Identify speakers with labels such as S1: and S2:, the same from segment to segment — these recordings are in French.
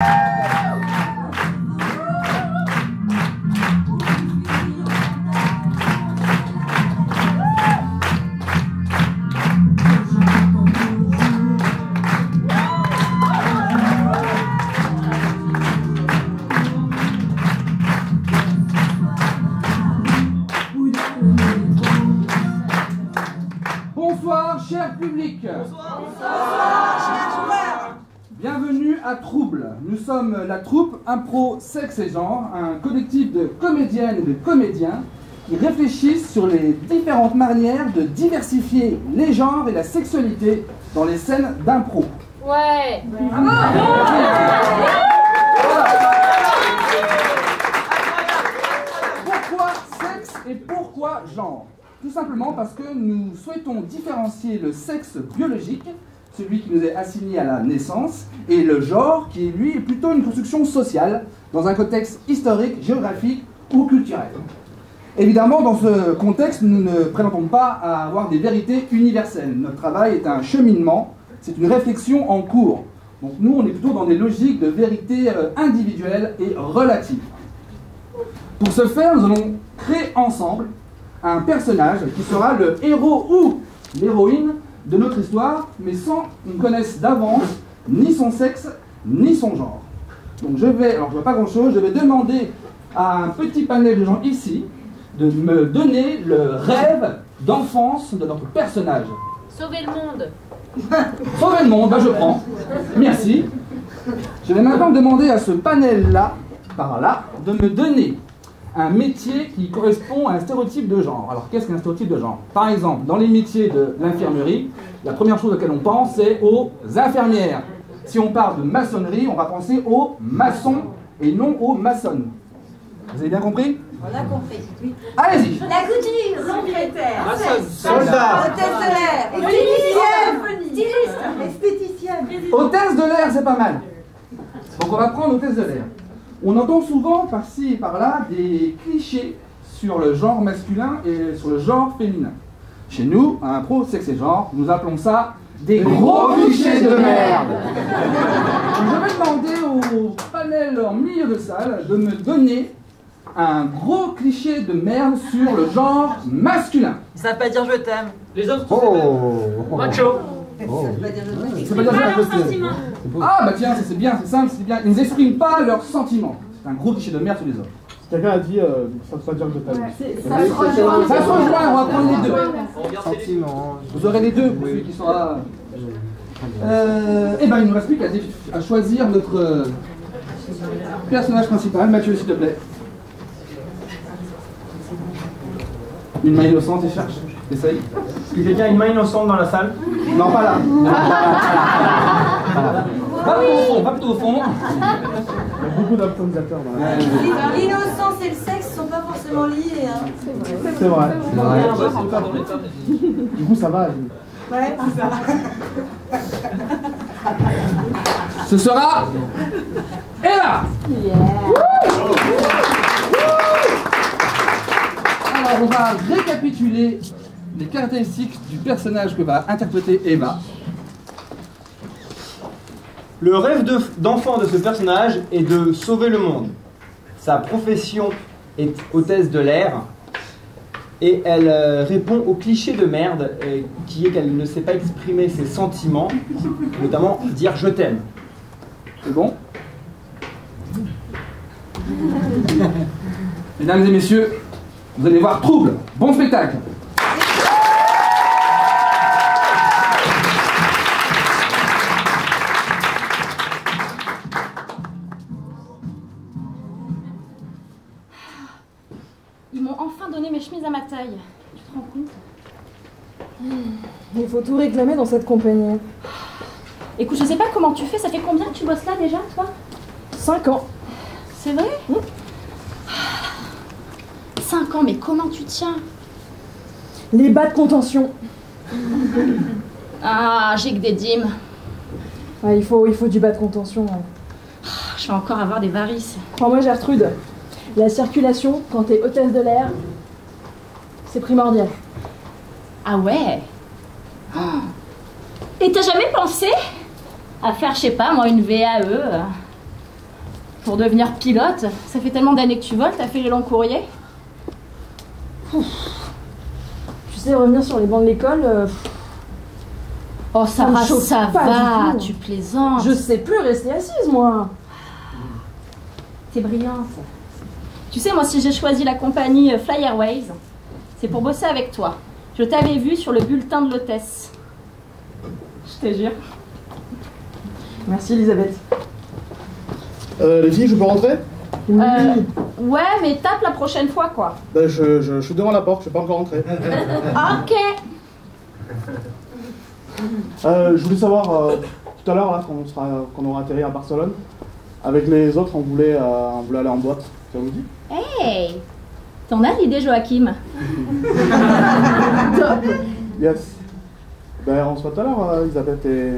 S1: Bonsoir, cher public.
S2: Bonsoir, cher.
S1: Bienvenue à Trouble. Nous sommes la troupe Impro Sexe et Genre, un collectif de comédiennes et de comédiens qui réfléchissent sur les différentes manières de diversifier les genres et la sexualité dans les scènes d'impro.
S3: Ouais.
S1: Pourquoi sexe et pourquoi genre? Tout simplement parce que nous souhaitons différencier le sexe biologique, celui qui nous est assigné à la naissance, et le genre qui, lui, est plutôt une construction sociale, dans un contexte historique, géographique ou culturel. Évidemment, dans ce contexte, nous ne prétendons pas à avoir des vérités universelles. Notre travail est un cheminement, c'est une réflexion en cours. Donc nous, on est plutôt dans des logiques de vérité individuelle et relative. Pour ce faire, nous allons créer ensemble un personnage qui sera le héros ou l'héroïne de notre histoire, mais sans qu'on connaisse d'avance ni son sexe, ni son genre. Donc je vois pas grand-chose, je vais demander à un petit panel de gens ici de me donner le rêve d'enfance de notre personnage.
S3: Sauver le monde.
S1: Sauver le monde, je prends. Merci. Je vais maintenant demander à ce panel-là, par là, de me donner un métier qui correspond à un stéréotype de genre. Alors, qu'est-ce qu'un stéréotype de genre? Par exemple, dans les métiers de l'infirmerie, la première chose auquel on pense, c'est aux infirmières. Si on parle de maçonnerie, on va penser aux maçons et non aux maçonnes. Vous avez bien compris?
S2: On a compris, oui.
S1: Allez-y!
S2: La couture, secrétaire,
S1: Soldat,
S2: hôtesse de l'air, styliste, esthéticienne.
S1: hôtesse de l'air, c'est pas mal. Donc on va prendre hôtesse de l'air. On entend souvent par-ci et par-là des clichés sur le genre masculin et sur le genre féminin. Chez nous, à Impro Sexe et Genre, nous appelons ça des gros clichés de merde. Je vais demander au panel en milieu de salle de me donner un gros cliché de merde sur le genre masculin.
S4: Ça veut pas dire je t'aime.
S5: Les hommes sont macho.
S1: C'est pas dire ça. Ah bah tiens, c'est bien, c'est simple, c'est bien. Ils n'expriment pas leurs sentiments. C'est un gros cliché de merde sur les hommes.
S6: Quelqu'un a dit ça ne veut pas dire je t'aime.
S1: Ça se rejoint, on va prendre les deux.
S6: Sentiment.
S1: Vous aurez les deux pour celui qui sera. Et ben il ne nous reste plus qu'à choisir notre personnage principal. Mathieu, s'il te plaît. Une main innocente et cherche. Essaye.
S5: Est-ce que quelqu'un a une main innocente dans la salle?
S1: Non, pas là. Va plutôt au fond.
S6: Il y a beaucoup d'optimisateurs dans la
S2: L'innocence et le sexe sont pas forcément liés. Hein.
S6: C'est vrai. Du coup, ça va.
S2: Ouais, c'est ça.
S1: Ce sera Ella. Alors on va récapituler les caractéristiques du personnage que va interpréter Eva.
S5: Le rêve d'enfant de ce personnage est de sauver le monde. Sa profession est hôtesse de l'air et elle répond au cliché de merde qui est qu'elle ne sait pas exprimer ses sentiments, notamment dire je t'aime.
S1: C'est bon? Mesdames et messieurs, vous allez voir Trouble. Bon spectacle!
S3: Ils m'ont enfin donné mes chemises à ma taille. Tu te rends compte?
S7: Il faut tout réclamer dans cette compagnie.
S3: Écoute, je sais pas comment tu fais. Ça fait combien que tu bosses là déjà, toi?
S7: 5 ans.
S3: C'est vrai? 5 ans, mais comment tu tiens?
S7: Les bas de contention.
S3: Ah, j'ai que des dîmes.
S7: Ouais, il faut du bas de contention. Ouais.
S3: Je vais encore avoir des varices.
S7: Crois-moi, Gertrude, la circulation, quand t'es hôtesse de l'air, c'est primordial.
S3: Ah ouais? Oh. Et t'as jamais pensé à faire, je sais pas, moi, une VAE? pour devenir pilote. Ça fait tellement d'années que tu voles, t'as fait les longs courriers.
S7: Tu sais, revenir sur les bancs de l'école,
S3: Oh, Sarah,
S7: me chauffe
S3: ça
S7: pas
S3: va,
S7: du tout.
S3: tu plaisantes.
S7: je sais plus rester assise, moi.
S3: T'es brillante. Tu sais, moi, si j'ai choisi la compagnie Fly Airways, c'est pour bosser avec toi. Je t'avais vu sur le bulletin de l'hôtesse. Je te jure.
S7: Merci, Elisabeth.
S6: Les filles, je peux rentrer?
S7: Oui.
S3: Ouais, mais tape la prochaine fois, quoi.
S6: Ben, je suis devant la porte, je suis pas encore rentré.
S3: Ok.
S6: Je voulais savoir, tout à l'heure, là, quand on aura atterri à Barcelone, avec les autres, on voulait aller en boîte. Ça vous dit?
S3: Hey, t'en as l'idée, Joachim?
S6: Yes. Ben, on se voit tout à l'heure, Elisabeth et...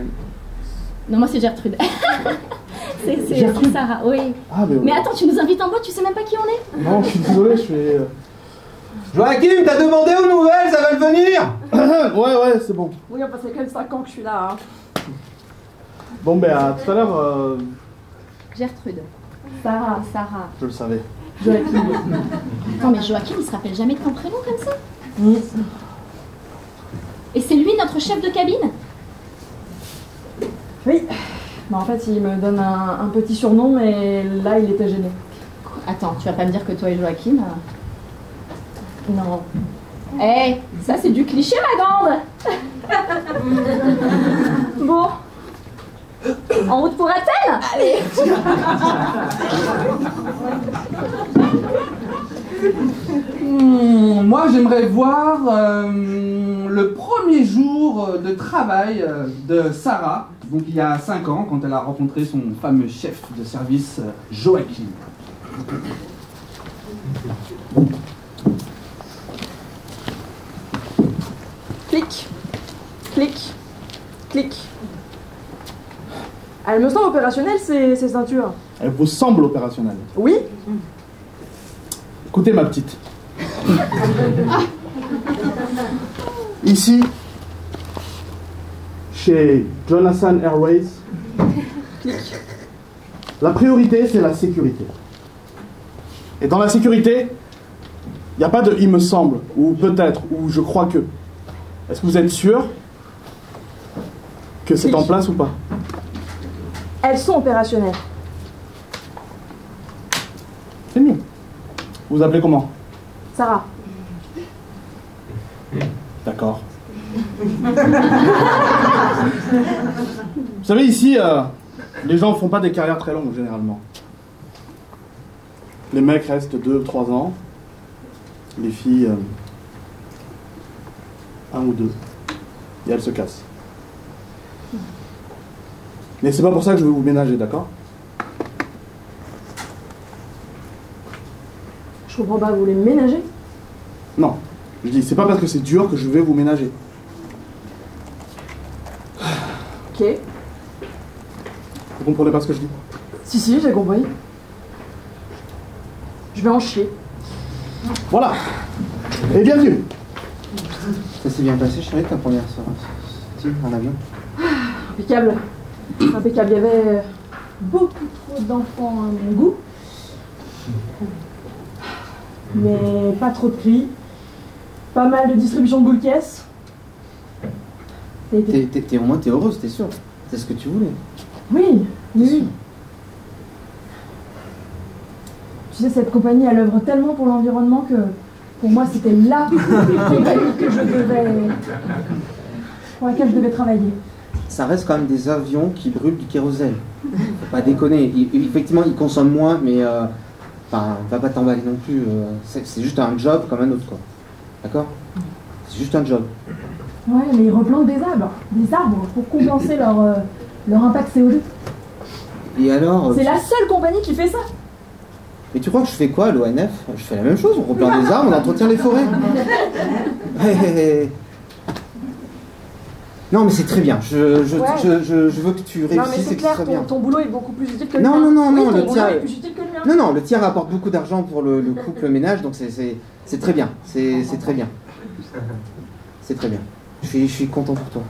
S3: Non, moi, c'est Gertrude. c'est Sarah, oui.
S6: Ah,
S3: Mais attends, tu nous invites en boîte, tu sais même pas qui on est?
S6: Non, je suis désolé, je suis...
S5: Joachim, t'as demandé aux nouvelles, ça va le venir?
S6: ouais, c'est bon.
S7: Oui, enfin, c'est quand même 5 ans que je suis là. Hein.
S6: Bon, ben, à tout à l'heure,
S3: Gertrude.
S7: Sarah.
S3: Sarah.
S6: je le savais.
S7: Joachim.
S3: Attends, mais Joachim, il se rappelle jamais de ton prénom comme ça?
S7: Oui.
S3: Et c'est lui notre chef de cabine?
S7: Oui. Mais en fait, il me donne un petit surnom, mais là, il était gêné.
S3: Attends, tu vas pas me dire que toi et Joachim... Non. Eh, ça c'est du cliché, ma grande. Bon. En route pour Athènes? Allez.
S1: Moi, j'aimerais voir le premier jour de travail de Sarah, donc il y a 5 ans, quand elle a rencontré son fameux chef de service, Joachim.
S7: Clic. Clic. Clic. Elle me semble opérationnelle, ces ceintures.
S6: Elle vous semble opérationnelle.
S7: Oui.
S6: Écoutez, ma petite. Ici, chez Jonathan Airways, la priorité, c'est la sécurité. Et dans la sécurité, il n'y a pas de « il me semble » ou « peut-être » ou « je crois que ». Est-ce que vous êtes sûr que c'est en place ou pas?
S7: Elles sont opérationnelles.
S6: C'est mieux. Vous vous appelez comment?
S7: Sarah.
S6: D'accord. Vous savez, ici, les gens ne font pas des carrières très longues, généralement. Les mecs restent 2-3 ans. Les filles, 1 ou 2. Et elles se cassent. Mais c'est pas pour ça que je veux vous ménager, d'accord?
S7: Je comprends pas, vous voulez me ménager?
S6: Non. Je dis, c'est pas parce que c'est dur que je vais vous ménager.
S7: Ok.
S6: Vous comprenez pas ce que je dis?
S7: Si, j'ai compris. Je vais en chier.
S6: Voilà. Et bienvenue.
S4: Ça s'est bien passé, chérie, ta première sortie en avion?
S7: Impeccable. Impeccable. Il y avait beaucoup trop d'enfants à mon goût. Mais pas trop de cris. Pas mal de distribution de boules caisses.
S4: Au moins, t'es heureuse, t'es sûr? C'est ce que tu voulais?
S7: Oui. Tu sais, cette compagnie, elle œuvre tellement pour l'environnement que pour moi, c'était la compagnie que pour laquelle je devais travailler.
S4: Ça reste quand même des avions qui brûlent du kérosène. Faut pas déconner. Effectivement, ils consomment moins, mais va pas t'emballer non plus. C'est juste un job comme un autre, quoi. D'accord? C'est juste un job.
S7: Ouais, mais ils replantent des arbres pour compenser leur impact CO2.
S4: Et alors?
S7: C'est la seule compagnie qui fait ça.
S4: Mais tu crois que je fais quoi à l'ONF? Je fais la même chose, on replante des arbres, on entretient les forêts. Non, mais c'est très bien. Je veux que tu réussisses.
S7: Non, mais c'est
S4: et que
S7: clair,
S4: ce soit bien.
S7: ton boulot est beaucoup plus utile que le mien.
S4: Non,
S7: Oui,
S4: le
S7: ton boulot
S4: tien.
S7: est plus utile que le mien.
S4: Non, le tien rapporte beaucoup d'argent pour le couple ménage, donc c'est très bien. C'est très bien. C'est très bien. Je suis content pour toi.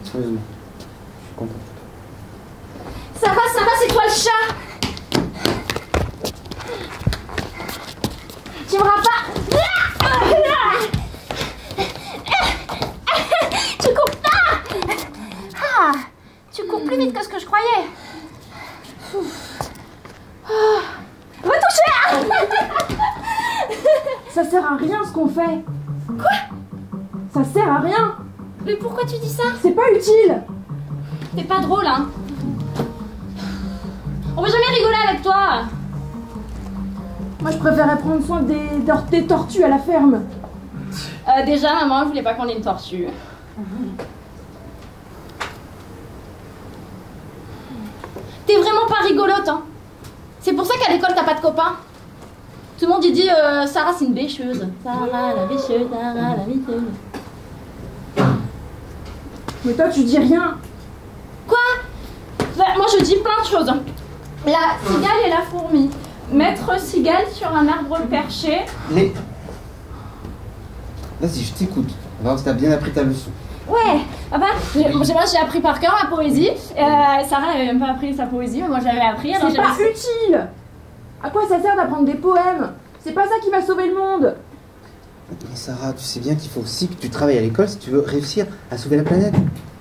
S4: Sérieusement. Je suis content.
S3: Sarah, c'est toi le chat! Va toucher.
S7: Ça sert à rien ce qu'on fait.
S3: Quoi?
S7: Ça sert à rien.
S3: Mais pourquoi tu dis ça?
S7: C'est pas utile.
S3: T'es pas drôle, hein? On va jamais rigoler avec toi.
S7: Moi, je préférais prendre soin des tortues à la ferme.
S3: Déjà, maman, je voulais pas qu'on ait une tortue. T'es vraiment pas rigolote, hein? C'est pour ça qu'à l'école, t'as pas de copains. Tout le monde, il dit Sarah, c'est une bêcheuse. Sarah, la bêcheuse, Sarah, la bêcheuse.
S7: Mais toi, tu dis rien.
S3: Quoi? Bah, moi, je dis plein de choses. La cigale et la fourmi. Maître cigale sur un arbre perché.
S4: Les... Vas-y, je t'écoute. On va voir si t'as bien appris ta leçon.
S3: Ouais, papa, j'ai appris par cœur la poésie. Sarah n'avait même pas appris sa poésie, mais moi j'avais appris. Alors
S7: C'est pas utile. À quoi ça sert d'apprendre des poèmes? C'est pas ça qui va sauver le monde.
S4: Mais Sarah, tu sais bien qu'il faut aussi que tu travailles à l'école si tu veux réussir à sauver la planète.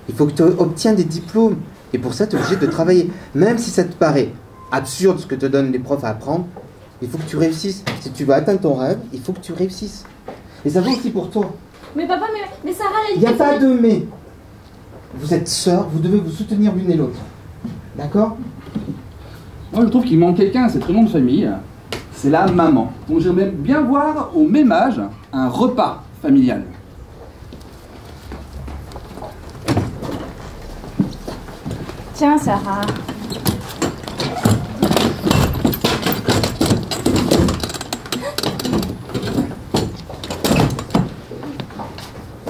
S4: Il faut que tu obtiennes des diplômes. Et pour ça, tu es obligé de travailler. Même si ça te paraît absurde ce que te donnent les profs à apprendre, il faut que tu réussisses. Si tu veux atteindre ton rêve, il faut que tu réussisses. Et ça vaut aussi pour toi.
S3: Mais papa, mais Sarah, elle
S4: Il n'y a pas de mais. Vous êtes sœurs, vous devez vous soutenir l'une et l'autre. D'accord?
S1: Moi, je trouve qu'il manque quelqu'un à cette réunion de famille. C'est la maman. Donc j'aimerais bien voir au même âge un repas familial.
S3: Tiens, Sarah.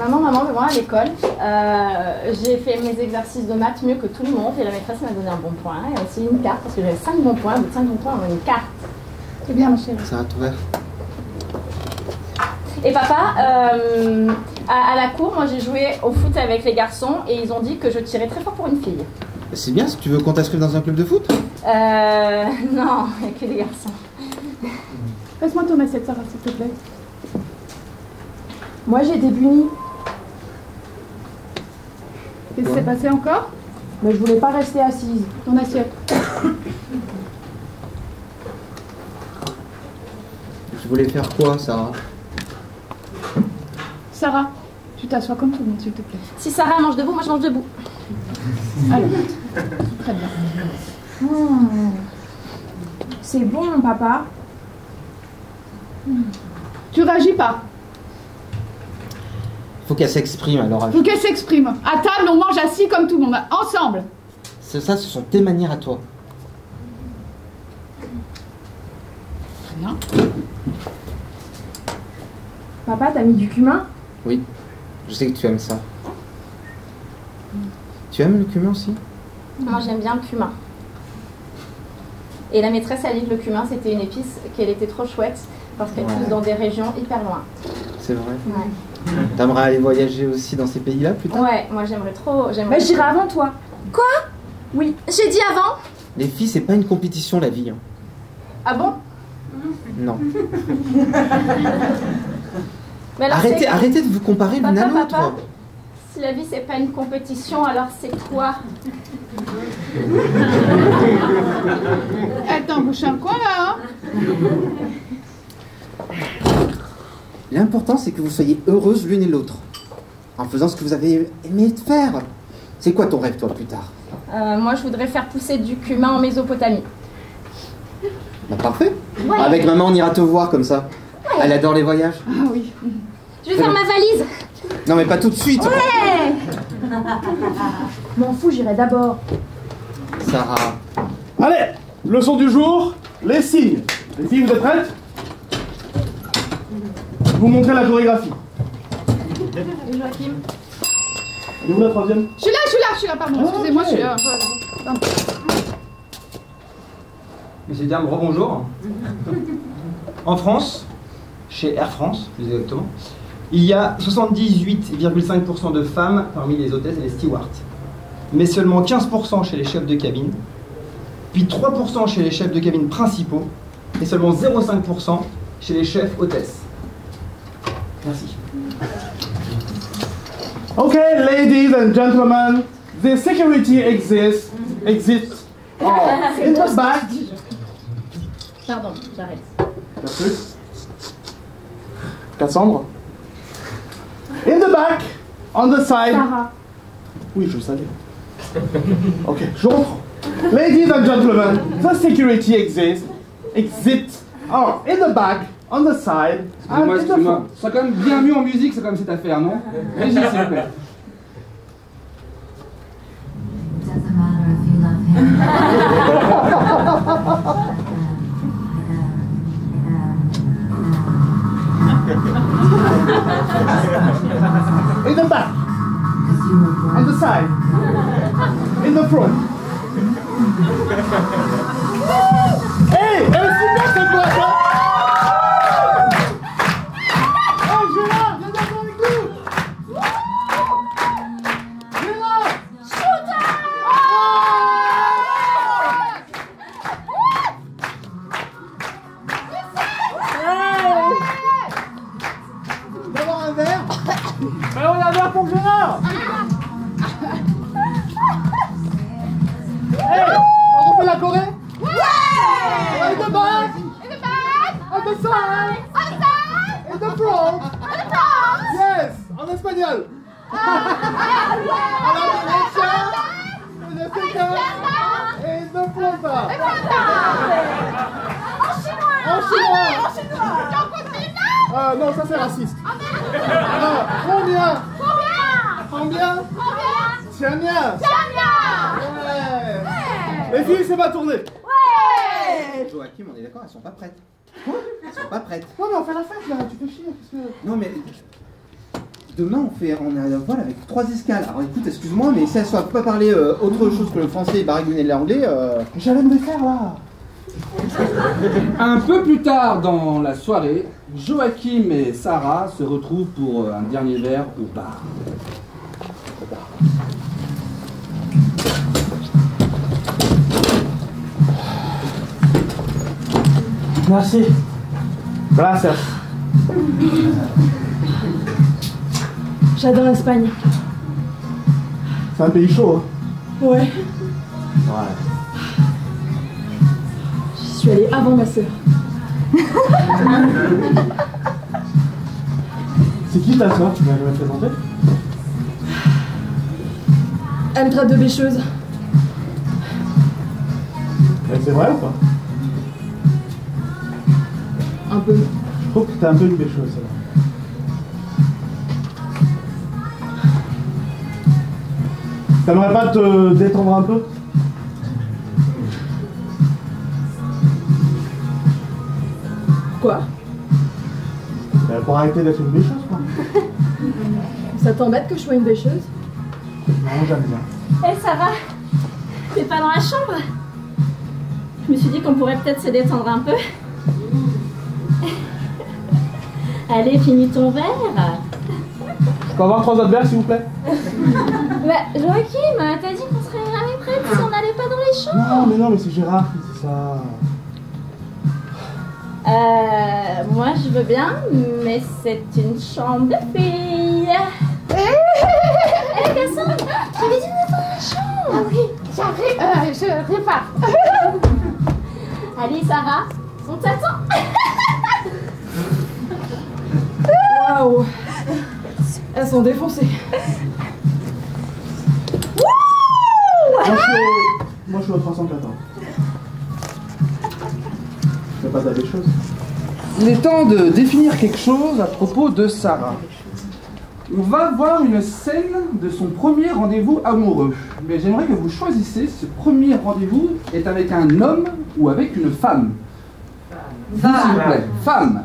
S3: Maman, moi à l'école, j'ai fait mes exercices de maths mieux que tout le monde et la maîtresse m'a donné un bon point et aussi une carte parce que j'avais 5 bons points. Au bout de 5 bons points, on a une carte. C'est bien, mon chéri.
S4: Ça va tout vert.
S3: Et papa, à la cour, moi j'ai joué au foot avec les garçons et ils ont dit que je tirais très fort pour une fille.
S4: C'est bien, si tu veux qu'on t'inscrive dans un club de foot.
S3: Non, il n'y a que des garçons.
S7: Passe-moi ton assiette, Sarah, s'il te plaît. Moi, j'ai été punie.
S8: Qu'est-ce qui s'est passé encore?
S7: Mais je voulais pas rester assise.
S8: Ton assiette.
S4: Tu voulais faire quoi, Sarah?
S8: Sarah, tu t'assois comme tout le monde, s'il te plaît.
S3: Si Sarah mange debout, moi je mange debout.
S8: Allez, très bien.
S7: C'est bon, papa.
S8: Tu réagis pas.
S4: Faut qu'elle s'exprime alors.
S8: Faut qu'elle s'exprime. À table, on mange assis comme tout le monde, ensemble.
S4: Ça, ce sont tes manières à toi.
S8: Très bien.
S7: Papa, t'as mis du cumin?
S4: Oui, je sais que tu aimes ça. Tu aimes le cumin aussi?
S3: Moi j'aime bien le cumin. Et la maîtresse a dit que le cumin c'était une épice, qu'elle était trop chouette parce qu'elle pousse dans des régions hyper loin.
S4: C'est vrai.
S3: Ouais.
S4: T'aimerais aller voyager aussi dans ces pays-là plus tard?
S3: Ouais, moi j'aimerais trop.
S7: Bah, j'irai avant toi.
S3: Quoi?
S7: Oui.
S3: J'ai dit avant?
S4: Les filles, c'est pas une compétition la vie. Hein.
S3: Ah bon?
S4: Non.
S3: Mais alors,
S4: Arrêtez de vous comparer l'une à l'autre.
S3: Papa, si la vie c'est pas une compétition, alors c'est quoi?
S8: Elle t'embouche un coin là, hein?
S4: L'important, c'est que vous soyez heureuses l'une et l'autre. En faisant ce que vous avez aimé faire. C'est quoi ton rêve, toi, plus tard?
S3: Moi je voudrais faire pousser du cumin en Mésopotamie.
S4: Bah parfait.
S3: Ouais.
S4: Avec maman, on ira te voir comme ça. Ouais. Elle adore les voyages.
S8: Ah oui.
S3: Je vais faire ma valise.
S4: Non mais pas tout de suite.
S3: Ouais.
S7: M'en fous, j'irai d'abord.
S4: Sarah.
S6: Allez, leçon du jour, les signes. Les filles, vous êtes prêtes? Je vous montrer la chorégraphie.
S3: Et Joachim?
S6: Et vous la troisième?
S8: Je suis là, pardon. Excusez-moi,
S6: ok.
S8: je suis là. Pardon.
S5: Messieurs, dames, rebonjour. En France, chez Air France, plus exactement, il y a 78,5% de femmes parmi les hôtesses et les stewards. Mais seulement 15% chez les chefs de cabine, puis 3% chez les chefs de cabine principaux, et seulement 0,5% chez les chefs hôtesses. Merci.
S6: Okay, ladies and gentlemen, the security exists Oh, in the back.
S3: Pardon, j'arrête.
S6: Merci. Cassandre. In the back, on the side.
S7: Sarah.
S6: Oui, je savais. Ok, je reprends. Ladies and gentlemen, the security exit are in the back, on the side, and
S1: Excusez-moi,
S6: in the
S1: excusez-moi.
S6: front.
S1: Ce sera quand même bien mieux en musique, c'est quand même cette affaire, non? Régis, s'il vous plaît.
S2: Doesn't matter if you love him.
S6: In the back, on the side, in the front. Hey, elle est super cette boîte, hein? Hey, Gérard, viens danser avec nous! Gérard! D'avoir un verre? Mais on a un verre pour Gérard! Hey! On refait la Corée? Ouais! In the back! On the side! In the front! Yes! En espagnol! À la derecha! In the second! Et in the front! En chinois! Non, ça c'est raciste. Combien? Tiens bien! Ouais! Les filles, c'est ma tournée!
S4: Joachim, on est d'accord, elles sont pas prêtes. Elles sont pas prêtes.
S6: Non, mais on fait la fête là, tu fais chier. Qu'est-ce que...
S4: Non mais demain on a la voile avec 3 escales. Alors écoute, excuse-moi, mais si elles ne savent pas parler autre chose que le français et baragouiner l'anglais,
S6: J'allais me défaire là!
S1: Un peu plus tard dans la soirée, Joachim et Sarah se retrouvent pour un dernier verre au bar.
S6: Merci. Gracias.
S7: J'adore l'Espagne.
S6: C'est un pays chaud, hein?
S7: Ouais.
S6: Ouais.
S7: J'y suis allée avant ma sœur.
S6: C'est qui ta soeur? Tu m'as jamais présenté?
S7: Elle me traite de bêcheuse.
S6: Mais c'est vrai ou pas?
S7: Un peu.
S6: Je trouve que t'es un peu une bêcheuse, celle-là. T'aimerais pas te détendre un peu?
S7: Quoi?
S6: Pour arrêter d'être une bêcheuse, quoi.
S7: Ça t'embête que je sois une bêcheuse?
S6: Non, jamais bien.
S3: Hé Sarah, t'es pas dans la chambre? Je me suis dit qu'on pourrait peut-être se détendre un peu. Allez, finis ton verre.
S6: Je peux avoir 3 autres verres, s'il vous plaît?
S3: Bah, Joachim, t'as dit qu'on serait jamais prêts si on n'allait pas dans les chambres.
S6: Non, mais c'est Gérard qui dit ça.
S3: Moi je veux bien, mais c'est une chambre de fille. Hé Cassandre, j'avais dit d'être dans la chambre.
S8: Ah oui, j'arrive, je répare.
S3: Allez Sarah, on t'attend.
S7: Waouh! Elles sont défoncées.
S6: Moi, je suis au 314. C'est pas ta bêcheuse?
S1: Il est temps de définir quelque chose à propos de Sarah. On va voir une scène de son premier rendez-vous amoureux. Mais j'aimerais que vous choisissiez si ce premier rendez-vous est avec un homme ou avec une femme. S'il vous plaît. Femme.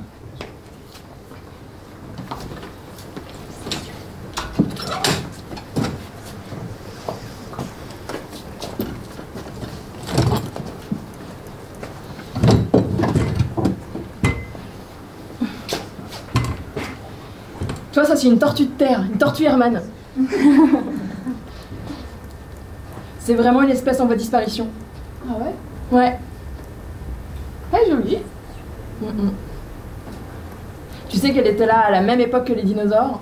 S7: Tu vois, ça c'est une tortue de terre, une tortue Hermann. C'est vraiment une espèce en voie de disparition.
S8: Ah ouais?
S7: Ouais.
S8: Très joli.
S7: Tu sais qu'elle était là à la même époque que les dinosaures.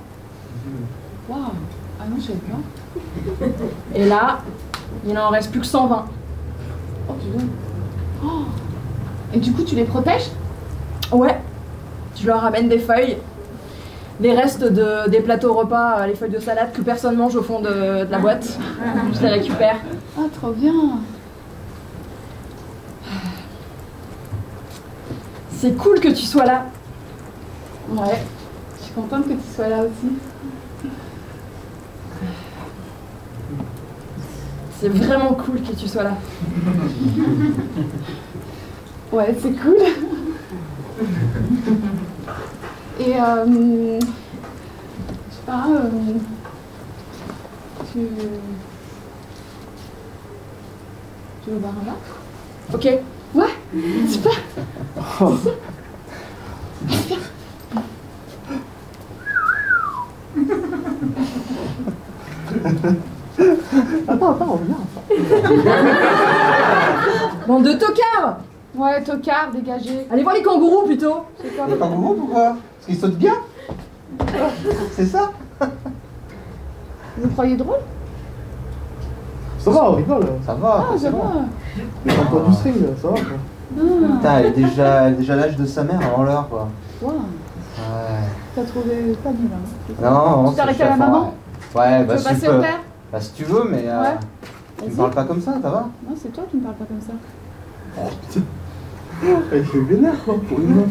S8: Waouh. Ah non, je savais pas.
S7: Et là, il en reste plus que 120.
S8: dis donc. Oh. Et du coup, tu les protèges?
S7: Ouais. Je leur ramène des feuilles. Les restes des plateaux repas, les feuilles de salade que personne mange au fond de la boîte. Je les récupère.
S8: Ah, trop bien.
S7: C'est cool que tu sois là.
S8: Ouais. Je suis contente que tu sois là aussi.
S7: C'est vraiment cool que tu sois là.
S8: Ouais, c'est cool. Et je sais pas, tu veux boire un verre?
S7: Ok.
S8: Ouais, super.
S6: Attends, reviens.
S7: Bande de tocards.
S8: Ouais, tocard, dégagé.
S7: Allez voir les kangourous plutôt.
S8: C'est quoi?
S4: Les kangourous, pourquoi? Parce qu'ils sautent bien. C'est ça?
S8: Vous croyez drôle?
S6: Ça va, on rigole.
S4: Ça va.
S8: Ah,
S4: c'est
S8: ça
S4: bon.
S8: va.
S6: Mais quand pas du string, ça va quoi.
S4: Putain, elle est déjà l'âge de sa mère avant l'heure, quoi.
S8: Ouais.
S4: Ouais.
S8: T'as trouvé pas nul, hein?
S4: Non,
S8: Tu t'arrêtes à la maman?
S4: Ouais, bah
S8: Tu veux
S4: si
S8: passer
S4: tu
S8: au
S4: peux.
S8: père?
S4: Bah si tu veux, mais tu me
S8: Vas-y.
S4: parles pas comme ça va?
S8: Non, c'est toi qui me parles pas comme ça.
S6: Elle fait vénère quoi, pour une meuf.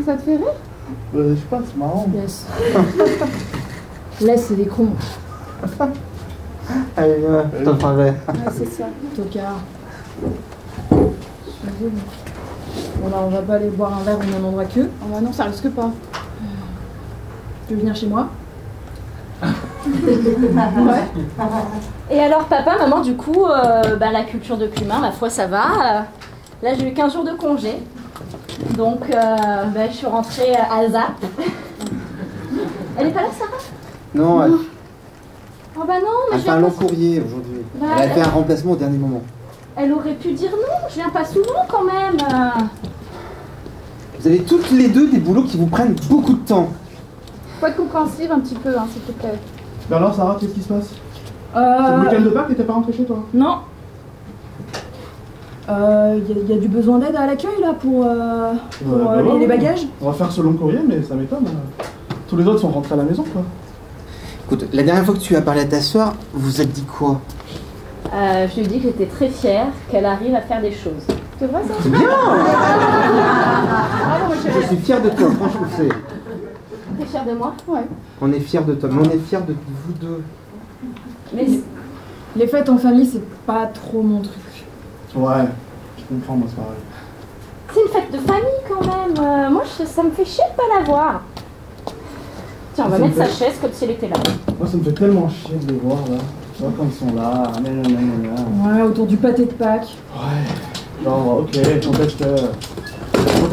S8: Ça te fait rire?
S6: Je sais pas, c'est marrant.
S7: Laisse. Laisse, c'est des cons.
S4: Allez, je t'en parlerai.
S8: Ouais, c'est ça.
S7: Tocard. Je suis désolée. Bon là, on va pas aller boire un verre au même endroit qu'eux.
S8: Oh bah non, ça risque pas.
S7: Tu veux venir chez moi?
S8: Ouais.
S3: Et alors papa, maman, du coup, la culture de cumin, ma foi, ça va. Là, j'ai eu 15 jours de congé. Donc, je suis rentrée à ZAP. Elle est pas là, Sarah?
S4: Non, elle
S3: Oh bah non, mais
S4: a
S3: je
S4: fait un
S3: viens
S4: long
S3: pas...
S4: courrier aujourd'hui.
S3: Bah,
S4: Elle a fait un remplacement au dernier moment.
S3: Elle aurait pu dire non, je viens pas souvent quand même.
S4: Vous avez toutes les deux des boulots qui vous prennent beaucoup de temps.
S8: Faut être compréhensive un petit peu, hein, s'il te plaît.
S6: Mais alors Sarah, qu'est-ce qui se passe? C'est le week-end de Pâques et t'es pas rentré chez toi?
S7: Non. Y a du besoin d'aide à l'accueil là pour les bagages?
S6: On va faire ce long courrier, mais ça m'étonne. Tous les autres sont rentrés à la maison quoi.
S4: Écoute, la dernière fois que tu as parlé à ta soeur, vous êtes dit quoi?
S3: Je lui ai dit que j'étais très fière qu'elle arrive à faire des choses.
S8: C'est vrai ça?
S4: C'est bien.
S8: Bravo, ma
S4: Je
S8: chérie.
S4: suis fier de toi, franchement.
S3: T'es fière de moi?
S8: Ouais.
S4: On est fiers de toi, mais on est fiers de vous deux.
S3: Mais
S7: Les fêtes en famille, c'est pas trop mon truc.
S6: Ouais, je comprends, moi c'est pareil.
S3: c'est une fête de famille quand même. Moi, ça me fait chier de pas la voir. Tiens, on va
S6: Ça me
S3: mettre sa
S6: fait-
S3: chaise comme si elle était là.
S6: Moi ça me fait tellement chier de les voir là. Tu vois quand ils sont là, nanana.
S7: Ouais, autour du pâté de Pâques.
S6: Ouais. Genre, ok, quand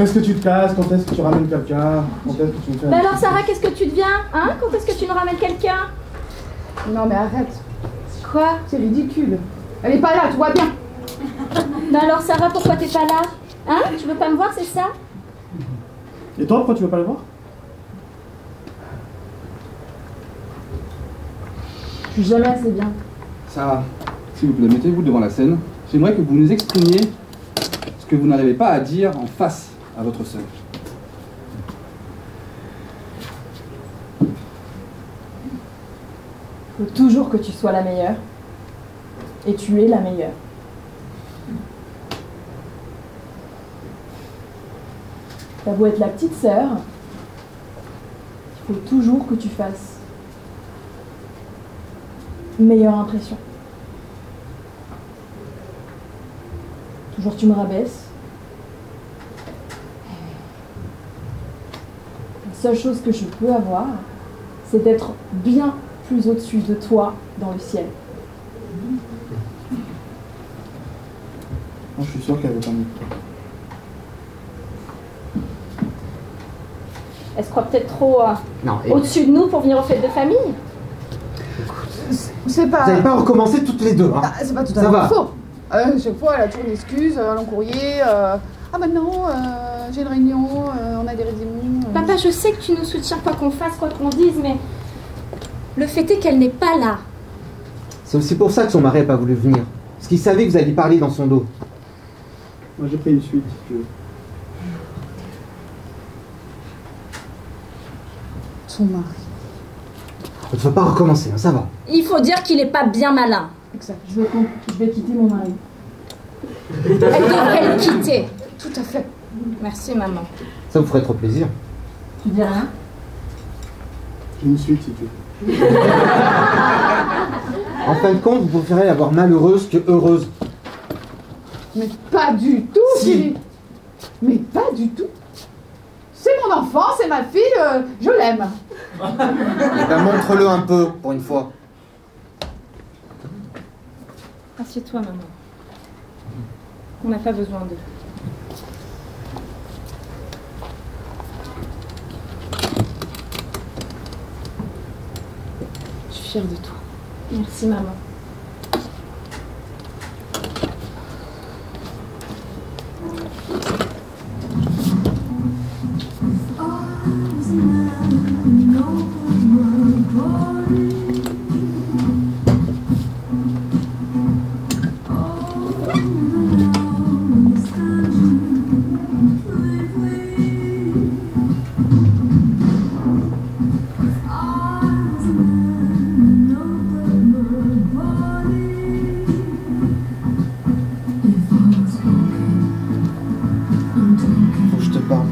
S6: est-ce que tu te casses? Quand est-ce que tu ramènes quelqu'un? Quand est-ce que tu me fais
S3: Bah
S6: un
S3: alors
S6: petit-
S3: Sarah, qu'est-ce que tu deviens? Hein? Quand est-ce que tu nous ramènes quelqu'un?
S8: Non mais arrête,
S3: Quoi?
S8: c'est ridicule. Elle est pas là, tu vois bien.
S3: Bah alors Sarah, pourquoi t'es pas là? Hein? Tu veux pas me voir, c'est ça?
S6: Et toi, pourquoi tu veux pas le voir?
S7: Je suis jamais assez bien.
S1: Sarah, s'il vous plaît, mettez-vous devant la scène. J'aimerais que vous nous exprimiez ce que vous n'arrivez pas à dire en face à votre sœur.
S7: Faut toujours que tu sois la meilleure. Et tu es la meilleure. T'as beau être la petite sœur, il faut toujours que tu fasses meilleure impression. Toujours tu me rabaisses. La seule chose que je peux avoir, c'est d'être bien plus au-dessus de toi dans le ciel.
S6: Moi, je suis sûr qu'elle veut pas mieux que toi.
S3: Elle se croit peut-être trop
S4: Non,
S3: au-dessus de nous pour venir aux fêtes de famille.
S8: C'est pas...
S4: vous n'allez pas recommencer toutes les deux, hein.
S8: Ah, c'est pas tout
S4: Ça
S8: à
S4: va.
S8: fait faux. Chaque fois, elle a toujours une excuse, un long courrier. Ah bah non, j'ai une réunion, on a des réunions.
S3: Papa, je sais que tu nous soutiens quoi qu'on fasse, quoi qu'on dise, mais le fait est qu'elle n'est pas là.
S4: C'est aussi pour ça que son mari n'a pas voulu venir. Parce qu'il savait que vous alliez parler dans son dos.
S6: Moi j'ai pris une suite, si tu veux.
S8: Son mari.
S4: On ne va pas recommencer, hein, ça va.
S3: Il faut dire qu'il est pas bien malin.
S8: Exact.
S7: Je vais quitter mon mari.
S3: Elle devrait le quitter.
S8: Tout à fait.
S3: Merci, maman.
S4: Ça vous ferait trop plaisir.
S7: Tu dis rien?
S6: J'ai une suite, si tu veux.
S4: En fin de compte, vous préférez la voir malheureuse que heureuse.
S8: Mais pas du tout,
S4: Si.
S8: Philippe. Mais pas du tout. C'est mon enfant, c'est ma fille, je l'aime.
S4: Eh ben, montre-le un peu, pour une fois.
S3: Assieds-toi, maman. On n'a pas besoin d'eux.
S7: Je suis fière de toi.
S3: Merci, maman.
S4: Faut que je te parle.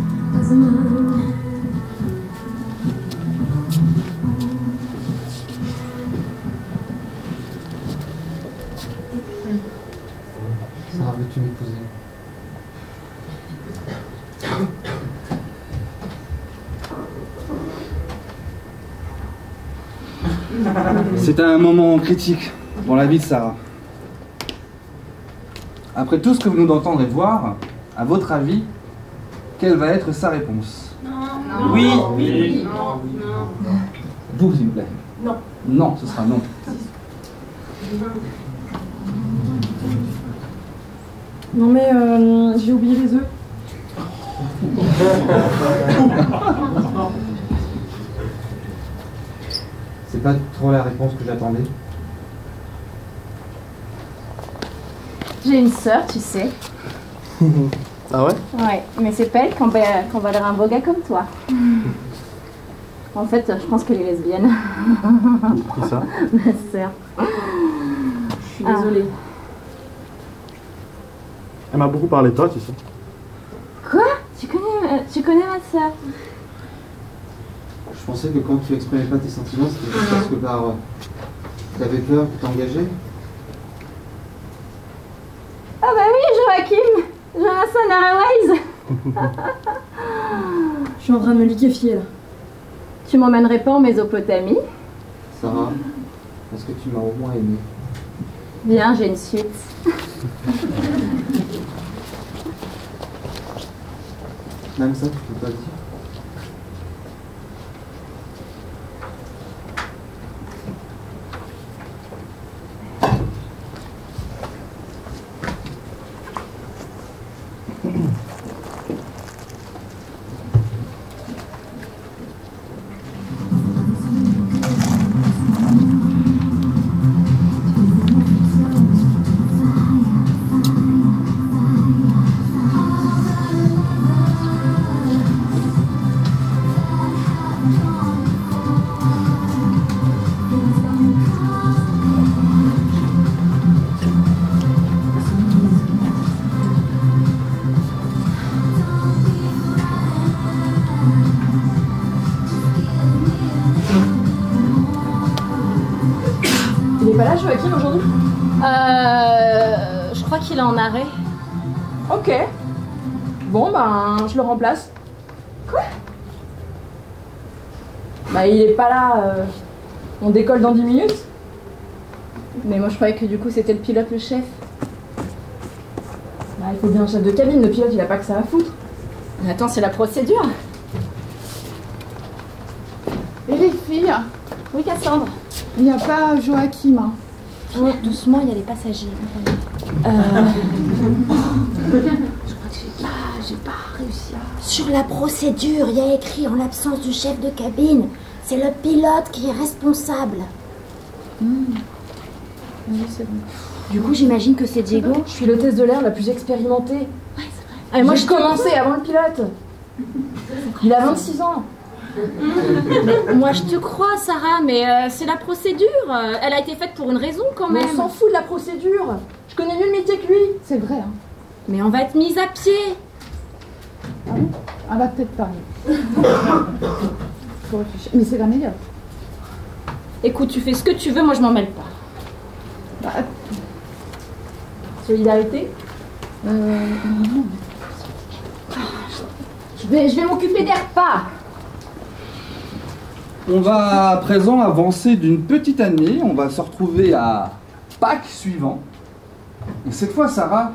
S4: Sarah, veux-tu m'épouser?
S1: C'est un moment critique dans la vie de Sarah. Après tout ce que vous venez d'entendre et voir, à votre avis, quelle va être sa réponse?
S5: Oui.
S1: Vous, s'il vous plaît.
S7: Non.
S1: Non, ce sera non.
S7: Non mais j'ai oublié les œufs.
S4: C'est pas trop la réponse que j'attendais.
S3: J'ai une sœur, tu sais.
S6: Ah ouais?
S3: Ouais, mais c'est pas elle qu'on valera un beau gars comme toi. En fait, je pense qu'elle est lesbienne.
S6: Qui ça?
S3: Ma sœur.
S7: Je suis désolée.
S6: Elle m'a beaucoup parlé de toi, tu sais.
S3: Quoi? Tu connais ma sœur?
S4: Je pensais que quand tu exprimais pas tes sentiments, c'était juste parce que t'avais peur de t'engager.
S3: Ah bah oui, Joachim! Jonathan Airways!
S7: Je suis en train de me liquéfier là.
S3: Tu m'emmènerais pas en Mésopotamie?
S4: Sarah, est-ce que tu m'as au moins aimé?
S3: Bien, j'ai une suite.
S4: Même ça, tu peux pas le dire.
S7: Il est pas là, Joachim, aujourd'hui?
S3: Je crois qu'il est en arrêt.
S7: Ok. Bon, ben, je le remplace. Quoi? Bah, il est pas là. On décolle dans 10 minutes.
S3: Mais moi je croyais que du coup c'était le pilote le chef.
S7: Bah, il faut bien un chef de cabine. Le pilote, il a pas que ça à foutre.
S3: Mais attends, c'est la procédure.
S8: Et les filles,
S3: Oui, Cassandre.
S8: il n'y a pas Joachim. Hein.
S3: Oh, doucement, il y a les passagers. Je crois que j'ai pas réussi à... Sur la procédure, il y a écrit en l'absence du chef de cabine. C'est le pilote qui est responsable.
S8: Oui, c'est bon.
S3: Du coup, j'imagine que c'est Diego.
S7: Je suis l'hôtesse de l'air la plus expérimentée.
S3: Ah, moi,
S7: J'ai commencé avant le pilote. Il a 26 ans.
S3: Moi, je te crois, Sarah, mais c'est la procédure. Elle a été faite pour une raison, quand
S7: Mais
S3: même.
S7: on s'en fout de la procédure. Je connais mieux le métier que lui.
S8: C'est vrai, hein.
S3: Mais on va être mise à pied.
S8: Ah bon? Ah bah peut-être pas. Faut réfléchir. Mais c'est la meilleure.
S3: Écoute, tu fais ce que tu veux, moi, je m'en mêle pas.
S8: Bah,
S7: Solidarité.
S8: non.
S3: Je vais m'occuper des repas.
S1: On va à présent avancer d'une petite année. On va se retrouver à Pâques suivant. Et cette fois, Sarah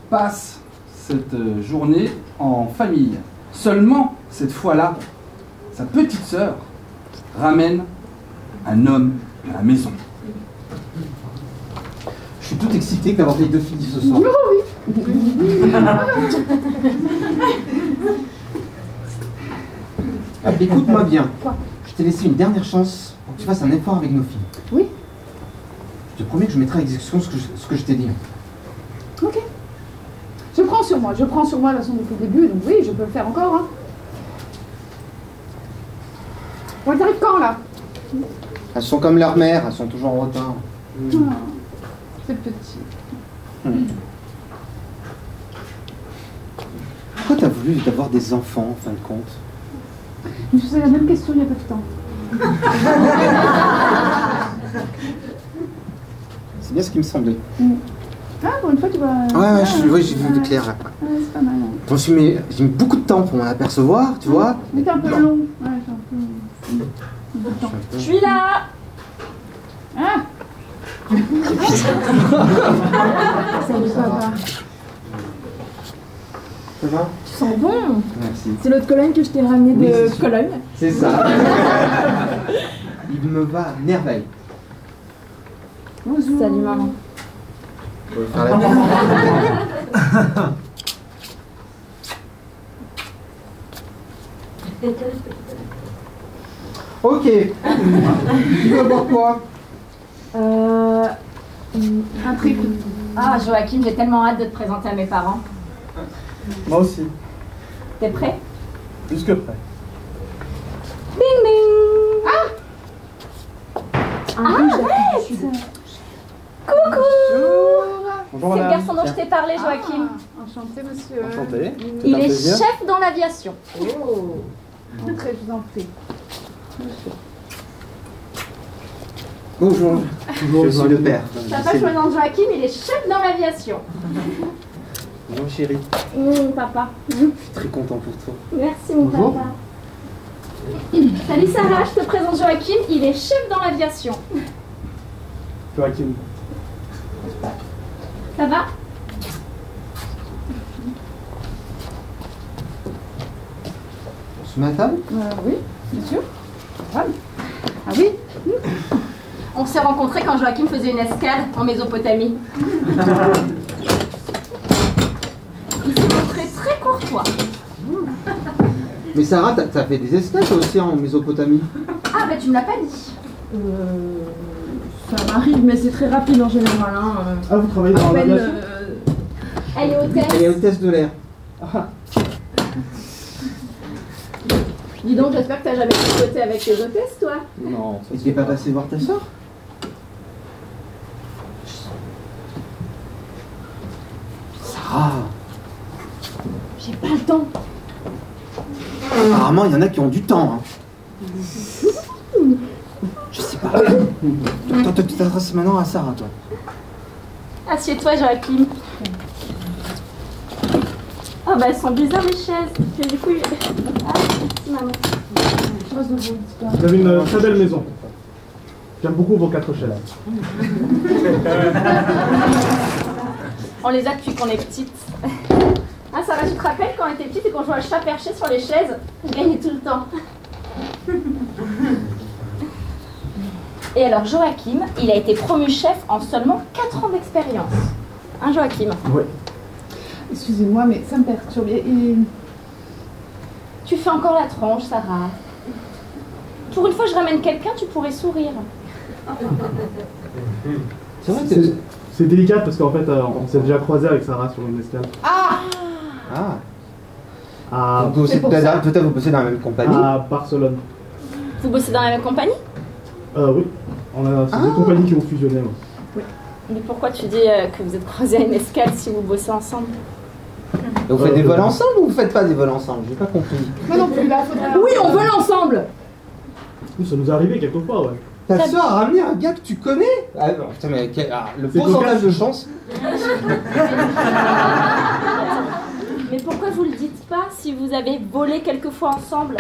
S1: passe cette journée en famille. Seulement, cette fois-là, sa petite sœur ramène un homme à la maison.
S4: Je suis tout excité d'avoir les deux filles ce soir. Ah, écoute-moi bien. Je t'ai laissé une dernière chance pour que tu fasses un effort avec nos filles.
S8: Oui.
S4: Je te promets que je mettrai à exécution ce que je t'ai dit.
S8: Ok. Je prends sur moi la façon depuis le début, donc oui, je peux le faire encore. Hein. Bon, elles arrivent quand là?
S4: Elles sont comme leur mère, elles sont toujours en retard.
S8: Ah, c'est petit.
S4: Pourquoi t'as voulu avoir des enfants en fin de compte?
S8: Je me suis posé la même question il y a peu de temps.
S4: C'est bien ce qui me semblait.
S8: Ah, pour une fois, tu vois.
S4: Ouais, j'ai vu de clair.
S8: C'est pas mal. Hein.
S4: J'ai mis beaucoup de temps pour m'en apercevoir, tu vois.
S8: Mais t'es un peu long. Ouais, c'est un peu.
S3: Je suis là.
S8: Ah. Salut, ça va.
S4: Ça va?
S7: Tu sens bon.
S4: Merci.
S7: C'est l'autre Cologne que je t'ai ramené
S4: Oui,
S7: de
S4: c'est sûr.
S7: Cologne.
S4: C'est ça. Il me va à merveille.
S8: Bonjour.
S7: Salut maman.
S4: On va faire la Ok. Tu veux boire quoi?
S8: Un triple.
S3: Ah, Joachim, j'ai tellement hâte de te présenter à mes parents.
S6: Moi aussi.
S3: T'es prêt?
S6: Plus que prêt.
S3: Bing bing. Coucou.
S6: Bonjour
S3: C'est le
S6: madame.
S3: garçon dont je t'ai parlé, Joachim.
S8: Enchanté, monsieur.
S6: Enchanté.
S3: Il
S6: un
S3: est
S6: plaisir.
S3: chef dans l'aviation.
S8: Oh. Entrez, je vous en prie.
S4: Bonjour. Je suis le père.
S3: T'as pas choisi dans Joachim, il est chef dans l'aviation.
S4: Bonjour chérie.
S3: Papa.
S4: Je suis très content pour toi.
S3: Merci, mon
S6: Bonjour.
S3: papa. Salut Sarah, je te présente Joachim, il est chef dans l'aviation.
S6: Joachim.
S3: Ça va?
S4: On se met à table?
S8: Oui, bien sûr. Ah oui.
S3: On s'est rencontrés quand Joachim faisait une escale en Mésopotamie. Il s'est montré très courtois.
S4: Mais Sarah, t'as fait des escales toi aussi en Mésopotamie?
S3: Ah bah tu me l'as pas dit.
S7: Ça m'arrive, mais c'est très rapide en général. Hein.
S6: Ah, vous travaillez dans
S7: À peine,
S6: l'aviation?
S3: Elle est hôtesse.
S4: Elle est hôtesse de l'air.
S7: Dis donc, j'espère que t'as jamais côté avec les hôtesses, toi.
S6: Non.
S4: Et tu n'es pas passé voir ta soeur? Sarah!
S7: J'ai pas le temps.
S4: Apparemment, il y en a qui ont du temps. Hein. Je sais pas. Toi, tu t'adresses maintenant à Sarah, toi.
S3: Assieds-toi, Joachim. Oh bah elles sont bizarres les chaises. Et du coup, ah, merci maman.
S6: Vous avez une très belle maison. J'aime beaucoup vos 4 chaises.
S3: On les a depuis qu'on est petite. Ah Sarah, tu te rappelles quand on était petite et qu'on jouait à chat perché sur les chaises? On gagnait tout le temps. Et alors Joachim, il a été promu chef en seulement 4 ans d'expérience. Hein Joachim?
S6: Oui.
S8: Excusez-moi, mais ça me perturbe.
S3: Tu fais encore la tronche, Sarah. Pour une fois, je ramène quelqu'un, tu pourrais sourire.
S4: C'est vrai que
S6: C'est délicat parce qu'en fait, on s'est déjà croisé avec Sarah sur une escale.
S8: Ah,
S6: C'est pour ça.
S4: Peut-être vous bossez dans la même compagnie.
S6: À Barcelone.
S3: Vous bossez dans la même compagnie?
S6: Oui. C'est deux compagnies qui ont fusionné. Ouais.
S3: Mais pourquoi tu dis que vous êtes croisés à une escale si vous bossez ensemble?
S4: Et vous faites des vols ensemble ou vous faites pas des vols ensemble? J'ai pas compris.
S8: moi non plus, là, faudrait...
S7: Oui, on vole ensemble.
S6: Oui, ça nous est arrivé quelques fois, ouais.
S4: Ta soeur a ramené un gars que tu connais? Ah, non, putain, mais le
S6: C'est
S4: pourcentage
S6: cocasse.
S4: de chance.
S3: Mais pourquoi vous le dites pas si vous avez volé quelques fois ensemble?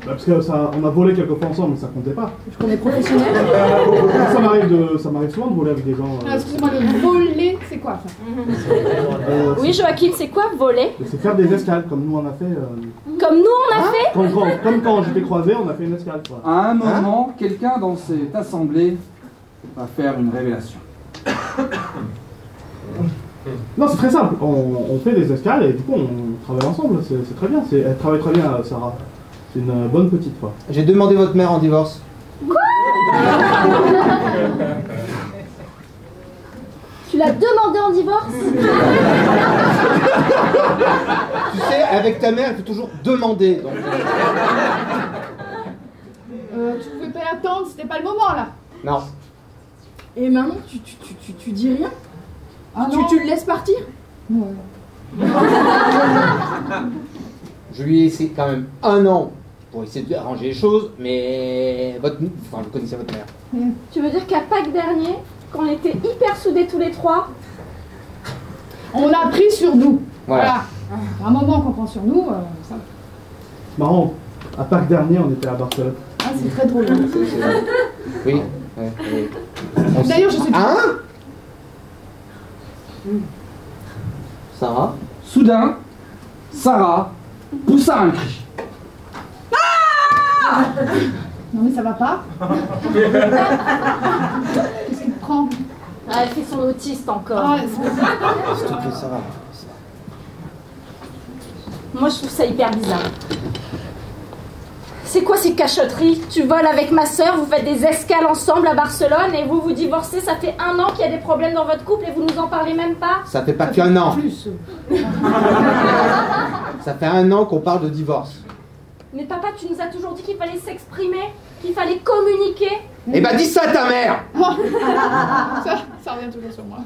S6: Parce que on a volé quelques fois ensemble, mais ça comptait pas.
S7: Je connais professionnel.
S6: Ça m'arrive souvent de voler avec des gens.
S8: Ah, excusez-moi, le voler, c'est quoi ça?
S3: Oui, Joachim, c'est quoi voler?
S6: C'est faire des escales, comme nous on a fait.
S3: Comme nous on a fait?
S6: Comme quand j'étais croisé, on a fait une escale. Quoi.
S1: À un moment, quelqu'un dans cette assemblée va faire une révélation.
S6: Non, c'est très simple. On fait des escales et du coup on travaille ensemble. C'est très bien. Elle travaille très bien, Sarah. C'est une bonne petite fois.
S4: J'ai demandé votre mère en divorce.
S3: Tu l'as demandé en divorce?
S4: Tu sais, avec ta mère, il faut toujours demander. Donc,
S8: Tu pouvais pas l'attendre, c'était pas le moment là.
S4: non.
S7: Et maintenant, tu dis rien?
S8: Ah non.
S7: Tu le laisses partir?
S4: Je lui ai laissé quand même 1 an pour essayer d'arranger les choses, mais vous connaissez votre mère.
S3: Tu veux dire qu'à Pâques dernier, quand on était hyper soudés tous les trois,
S8: On a pris sur nous.
S4: Voilà.
S8: À un moment qu'on prend sur nous, ça va.
S6: Marrant, à Pâques dernier, on était à Barcelone.
S8: Ah, c'est très drôle.
S4: Oui. Ouais.
S8: D'ailleurs, je sais plus.
S4: Hein? Sarah?
S1: Soudain, Sarah poussa un cri.
S8: Non mais ça va pas. Qu'est-ce qu'il te prend?
S3: ah, elle fait son autiste encore.
S8: Ah, c'est pas ça.
S4: S'il te plaît, Sarah.
S3: Moi, je trouve ça hyper bizarre. C'est quoi ces cachotteries? Tu voles avec ma sœur, vous faites des escales ensemble à Barcelone et vous vous divorcez, ça fait 1 an qu'il y a des problèmes dans votre couple et vous nous en parlez même pas?
S4: Ça fait pas qu'un an.
S8: Plus.
S4: Ça fait 1 an qu'on parle de divorce.
S3: Mais papa, tu nous as toujours dit qu'il fallait s'exprimer, qu'il fallait communiquer.
S4: Eh ben, dis ça à ta mère!
S8: Ça revient toujours sur moi.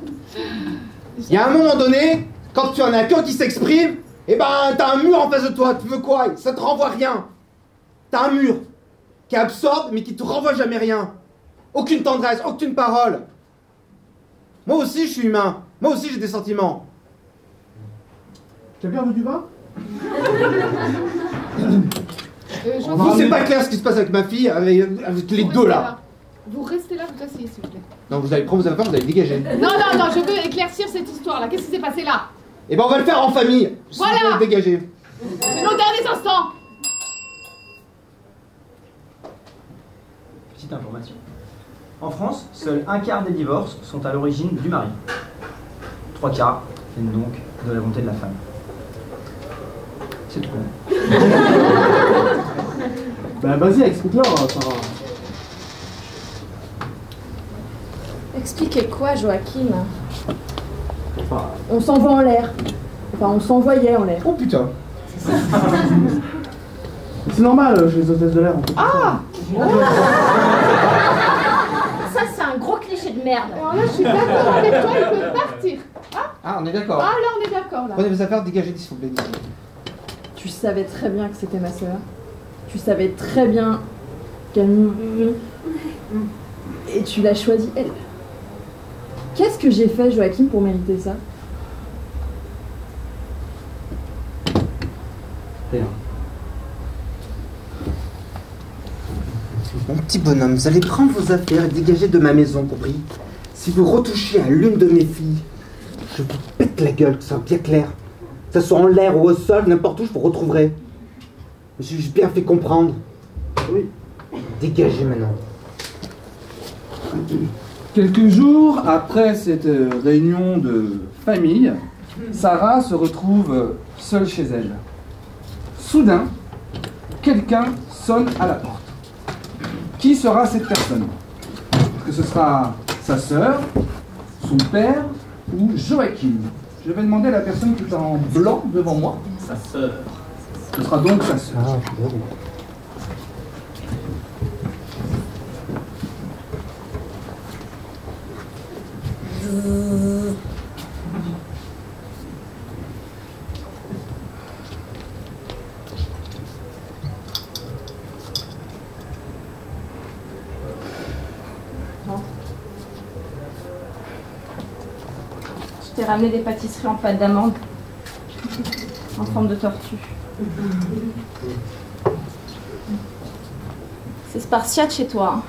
S4: Il y a un moment donné, quand tu en as qu'un qui s'exprime, eh ben, t'as un mur en face de toi. Tu veux quoi? Ça te renvoie rien. T'as un mur qui absorbe, mais qui te renvoie jamais rien. Aucune tendresse, aucune parole. Moi aussi, je suis humain. Moi aussi, j'ai des sentiments.
S6: Quelqu'un veut du vin?
S4: Vous, c'est pas clair ce qui se passe avec ma fille, avec les deux là.
S8: Vous restez là, vous asseyez s'il vous plaît.
S4: Non, vous allez prendre vos affaires, vous allez dégager.
S8: Non, je veux éclaircir cette histoire là. Qu'est-ce qui s'est passé là?
S4: Eh ben, on va le faire en famille.
S8: Voilà.
S4: Vous allez dégager.
S8: C'est nos derniers instants.
S5: Petite information. En France, seul 1/4 des divorces sont à l'origine du mari. 3 quarts viennent donc de la volonté de la femme. C'est tout.
S6: Bah vas-y, explique-leur, Sarah.
S3: Expliquez quoi, Joachim?
S6: Enfin,
S7: On s'envoie en l'air. Enfin, on s'envoyait en l'air.
S4: Oh putain.
S6: c'est normal, chez les hôtesses de l'air. On peut
S3: Ça, c'est un gros cliché de merde.
S8: Alors là, je suis d'accord avec toi, il peut partir.
S4: Ah, on est d'accord.
S8: Ah là, on est d'accord là.
S4: Prenez vos affaires, dégagez s'il vous plaît.
S7: Tu savais très bien que c'était ma sœur. Tu savais très bien qu'elle... Et tu l'as choisie, elle. Qu'est-ce que j'ai fait, Joachim, pour mériter ça?
S1: Rien.
S4: Mon petit bonhomme, vous allez prendre vos affaires et dégager de ma maison, compris? Si vous retouchez à l'une de mes filles, je vous pète la gueule, que ça soit bien clair. Que ce soit en l'air ou au sol, n'importe où, je vous retrouverai. J'ai bien fait comprendre.
S6: Oui.
S4: Dégagez maintenant.
S1: Quelques jours après cette réunion de famille, Sarah se retrouve seule chez elle. Soudain, quelqu'un sonne à la porte. Qui sera cette personne? Est-ce que ce sera sa sœur? son père ou Joachim. Je vais demander à la personne qui est en blanc devant moi, sa sœur. Ce sera donc sa sœur.
S3: Je t'ai ramené des pâtisseries en pâte d'amande, en forme de tortue. C'est spartiate chez toi.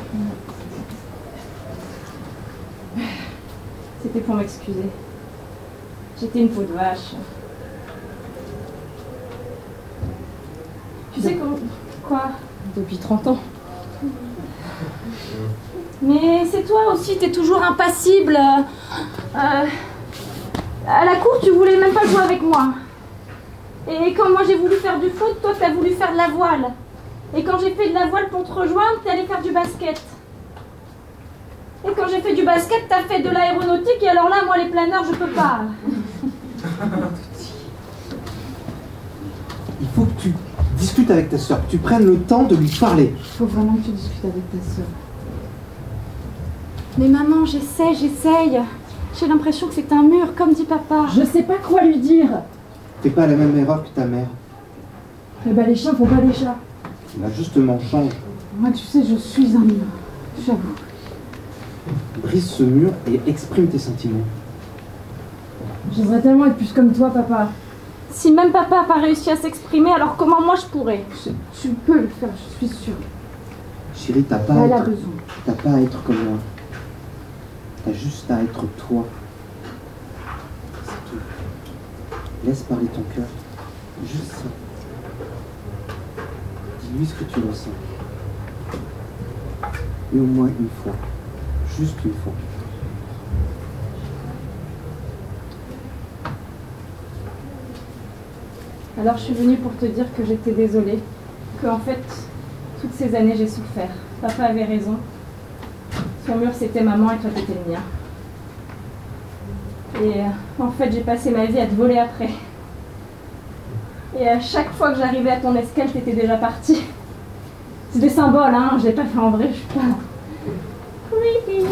S3: Hein. C'était pour m'excuser. J'étais une peau de vache. Tu sais quoi? Depuis 30 ans. Mais c'est toi aussi, t'es toujours impassible. À la cour, tu voulais même pas jouer avec moi. Et quand moi j'ai voulu faire du foot, toi t'as voulu faire de la voile. Et quand j'ai fait de la voile pour te rejoindre, t'es allé faire du basket. Et quand j'ai fait du basket, t'as fait de l'aéronautique, et alors là, moi les planeurs, je peux pas.
S4: Il faut que tu discutes avec ta soeur, que tu prennes le temps de lui parler.
S8: Il faut vraiment que tu discutes avec ta soeur.
S3: Mais maman, j'essaye. J'ai l'impression que c'est un mur, comme dit papa.
S7: Je sais pas quoi lui dire.
S4: Fais pas la même erreur que ta mère.
S7: Eh ben les chiens font pas des chats.
S4: Là, justement, change.
S8: Moi, tu sais, je suis un mur. J'avoue.
S4: Brise ce mur et exprime tes sentiments.
S7: J'aimerais tellement être plus comme toi, papa.
S3: Si même papa n'a pas réussi à s'exprimer, alors comment moi je pourrais?
S8: Tu peux le faire, je suis sûre.
S4: Chérie, t'as pas
S8: Elle a
S4: à être comme moi. T'as juste à être toi. C'est tout. Laisse parler ton cœur. Juste ça. Dis-lui ce que tu ressens. Et au moins une fois. Juste une fois.
S3: Alors je suis venue pour te dire que j'étais désolée. Que en fait, toutes ces années j'ai souffert. Papa avait raison. Son mur c'était maman et toi t'étais le mien. Et en fait j'ai passé ma vie à te voler après. Et à chaque fois que j'arrivais à ton escale, t'étais déjà parti. C'est des symboles, hein, je l'ai pas fait en vrai, je suis pas... creepy.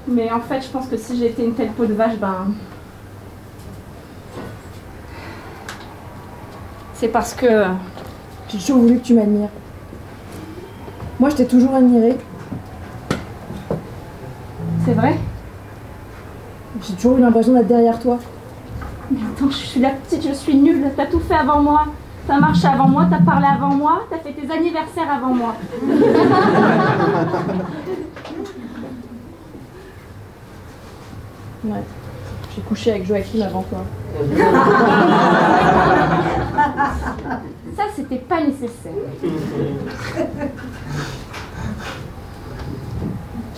S3: Mais en fait je pense que si j'étais une telle peau de vache, ben... c'est parce que...
S7: J'ai toujours voulu que tu m'admires. Moi, je t'ai toujours admirée.
S3: C'est vrai?
S7: J'ai toujours eu l'impression d'être derrière toi.
S3: Mais attends, je suis la petite, je suis nulle. T'as tout fait avant moi. T'as marché avant moi, t'as parlé avant moi, t'as fait tes anniversaires avant moi.
S7: Ouais. J'ai couché avec Joachim avant toi.
S3: Ça, c'était pas nécessaire.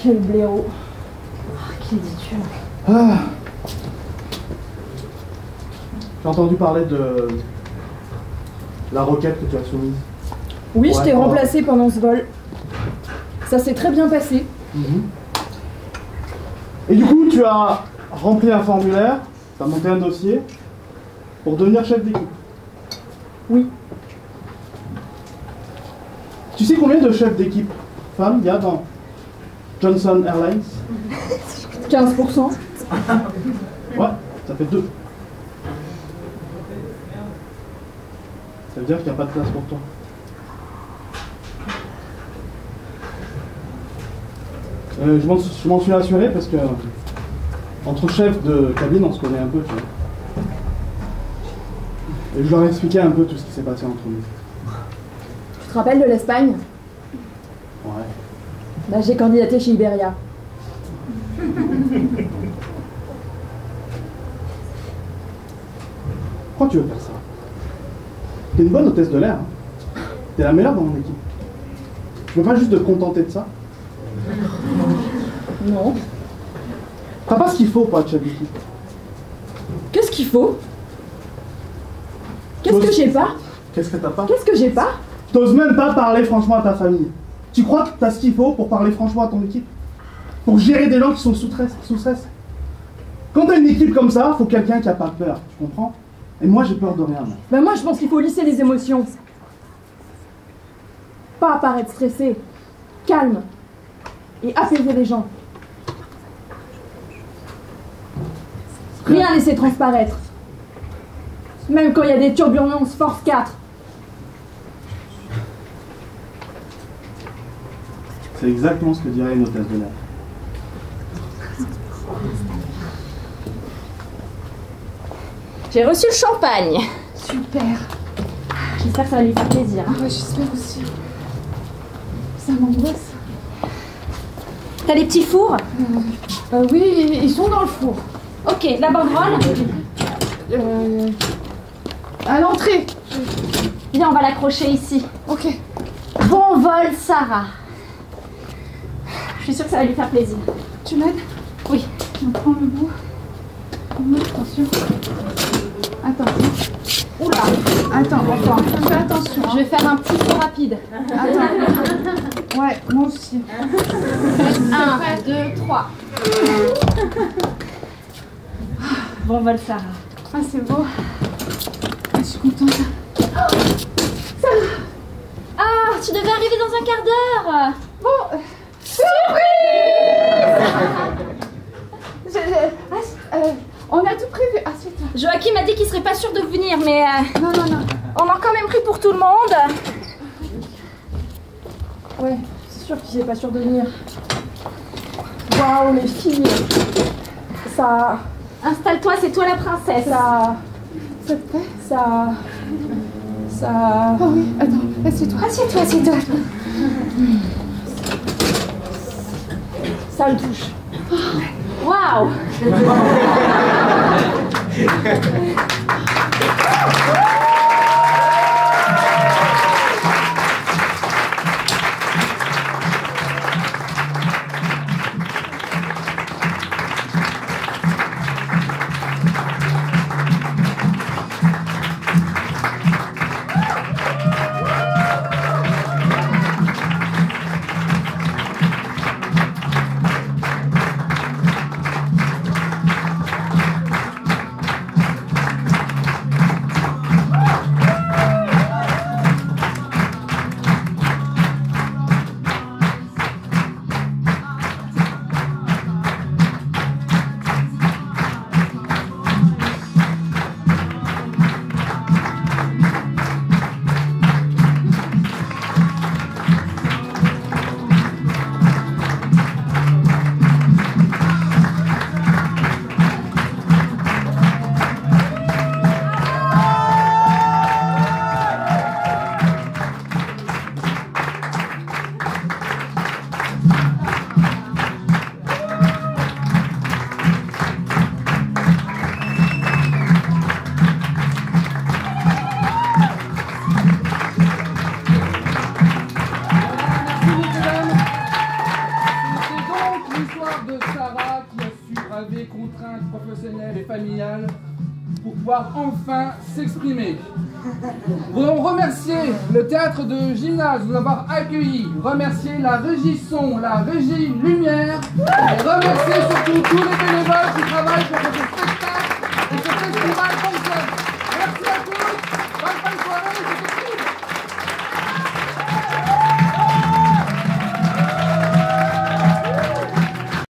S7: Quel blaireau.
S3: Oh, quel dis-tu?
S6: Ah. J'ai entendu parler de la requête que tu as soumise.
S7: Oui,
S6: Ouais,
S7: je t'ai
S6: quoi.
S7: remplacé pendant ce vol. Ça s'est très bien passé.
S6: Et du coup, tu as rempli un formulaire, tu as monté un dossier pour devenir chef d'équipe.
S7: Oui.
S6: Tu sais combien de chefs d'équipe femmes il y a dans Johnson Airlines?
S7: 15%.
S6: Ouais, ça fait 2. Ça veut dire qu'il n'y a pas de place pour toi. Je m'en suis assuré parce que entre chefs de cabine, on se connaît un peu, tu vois. Et je leur ai expliqué un peu tout ce qui s'est passé entre nous.
S7: Tu te rappelles de l'Espagne?
S6: Ouais.
S7: Bah, j'ai candidaté chez Iberia.
S6: Pourquoi tu veux faire ça? T'es une bonne hôtesse de l'air. Hein. T'es la meilleure dans mon équipe. Tu veux pas juste te contenter de ça?
S7: Non.
S6: T'as pas ce qu'il faut pour être chef d'équipe.
S7: Qu'est-ce qu'il faut? Qu'est-ce que j'ai pas?
S6: Qu'est-ce que t'as pas?
S7: Qu'est-ce que j'ai pas?
S6: T'oses même pas parler franchement à ta famille. Tu crois que t'as ce qu'il faut pour parler franchement à ton équipe? pour gérer des gens qui sont sous stress. Quand t'as une équipe comme ça, faut quelqu'un qui a pas peur, tu comprends? Et moi, j'ai peur de rien. Moi.
S7: Ben moi, je pense qu'il faut lisser les émotions. Pas apparaître stressé, calme, et apaiser les gens. Rien laisser transparaître. Même quand il y a des turbulences force 4.
S6: C'est exactement ce que dirait une hôtesse de l'air.
S3: J'ai reçu le champagne.
S8: Super.
S3: J'espère que ça va lui faire plaisir.
S8: Ah ouais, j'espère aussi. Ça m'angoisse.
S3: T'as les petits fours?
S8: Oui, ils sont dans le four.
S3: Ok, la banderole?
S8: À l'entrée.
S3: Viens, on va l'accrocher ici.
S8: Ok.
S3: Bon vol, Sarah. Je suis sûre que ça va lui faire plaisir.
S8: Tu m'aides?
S3: Oui.
S8: On prend le bout. Attention. Attention. Oula. Attends. Fais attention.
S3: Je vais faire un petit saut rapide.
S8: Attends. Ouais, moi aussi.
S3: 1, 2, 3. Bon vol, Sarah.
S8: Ah, c'est beau. Je suis contente.
S3: Ah, tu devais arriver dans un quart d'heure.
S8: Bon. On a tout prévu. Assieds-toi.
S3: Joachim m'a dit qu'il serait pas sûr de venir, mais
S8: Non.
S3: on a quand même pris pour tout le monde.
S7: Ouais, c'est sûr qu'il est pas sûr de venir. Waouh, les filles. Ça...
S3: Installe-toi, c'est toi la princesse.
S7: Ça...
S8: Ça te plaît?
S7: Ça...
S8: Oh oui, attends, assieds-toi.
S3: Assieds-toi.
S7: Ça le touche.
S3: Waouh.
S1: pour pouvoir enfin s'exprimer. Nous voulons remercier le théâtre de gymnase de nous avoir accueillis, remercier la régie son, la régie lumière, et remercier surtout tous les bénévoles qui travaillent